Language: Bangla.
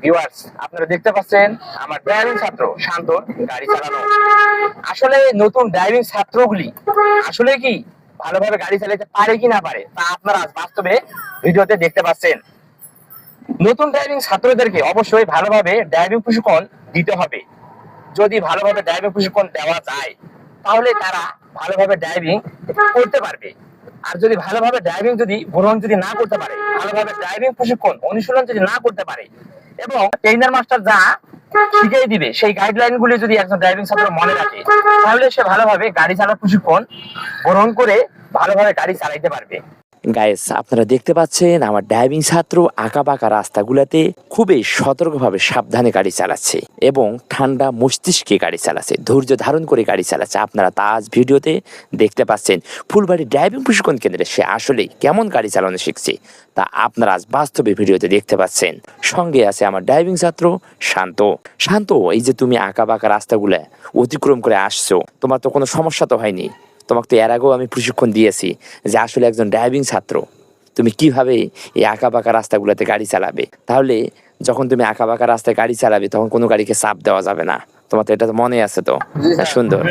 ভিউয়ার্স, আপনারা দেখতে পাচ্ছেন আমার ড্রাইভিং ছাত্র শান্ত গাড়ি চালানো। আসলে নতুন ড্রাইভিং ছাত্রগুলি আসলে কি ভালোভাবে গাড়ি চালাতে পারে কি না পারে তা আপনারা আজ বাস্তবে ভিডিওতে দেখতে পাচ্ছেন। নতুন ড্রাইভিং ছাত্রদেরকে অবশ্যই ভালোভাবে ড্রাইভিং প্রশিক্ষণ দিতে হবে। যদি ভালোভাবে ড্রাইভিং প্রশিক্ষণ দেওয়া যায় তাহলে তারা ভালোভাবে ড্রাইভিং করতে পারবে। আর যদি ভালোভাবে ড্রাইভিং গ্রহণ না করতে পারে, ভালোভাবে ড্রাইভিং প্রশিক্ষণ অনুশীলন যদি না করতে পারে এবং ট্রেনার মাস্টার যা শিখিয়ে দিবে সেই গাইডলাইন গুলি যদি একজন ড্রাইভিং ছাত্র মনে রাখে তাহলে সে ভালোভাবে গাড়ি চালানোর প্রশিক্ষণ গ্রহণ করে ভালোভাবে গাড়ি চালাইতে পারবে। গাইস, আপনারা দেখতে পাচ্ছেন আমার ড্রাইভিং ছাত্র আঁকাবাঁকা রাস্তাগুলোতে খুবই সতর্কভাবে সাবধানে গাড়ি চালাচ্ছে এবং ঠান্ডা মস্তিষ্কে গাড়ি চালাচ্ছে, ধৈর্য ধারণ করে গাড়ি চালাচ্ছে। আপনারা তা আজ ভিডিওতে দেখতে পাচ্ছেন। ফুলবাড়ি ড্রাইভিং প্রশিক্ষণ কেন্দ্রে সে আসলে কেমন গাড়ি চালানো শিখছে তা আপনারা আজ বাস্তবে ভিডিওতে দেখতে পাচ্ছেন। সঙ্গে আছে আমার ড্রাইভিং ছাত্র শান্ত। শান্ত, এই যে তুমি আঁকাবাঁকা রাস্তাগুলো অতিক্রম করে আসছো, তোমার তো কোনো সমস্যা তো হয়নি? তোমাকে তো এর আগেও আমি প্রশিক্ষণ দিয়েছি যে আসলে একজন ড্রাইভিং ছাত্র তুমি কিভাবে এই আঁকাবাঁকা রাস্তাগুলোতে গাড়ি চালাবে। তাহলে যখন তুমি আঁকাবাঁকা রাস্তায় গাড়ি চালাবে তখন কোনো গাড়িকে চাপ দেওয়া যাবে না। তোমার তো এটা তো মনে আছে তো? সুন্দর।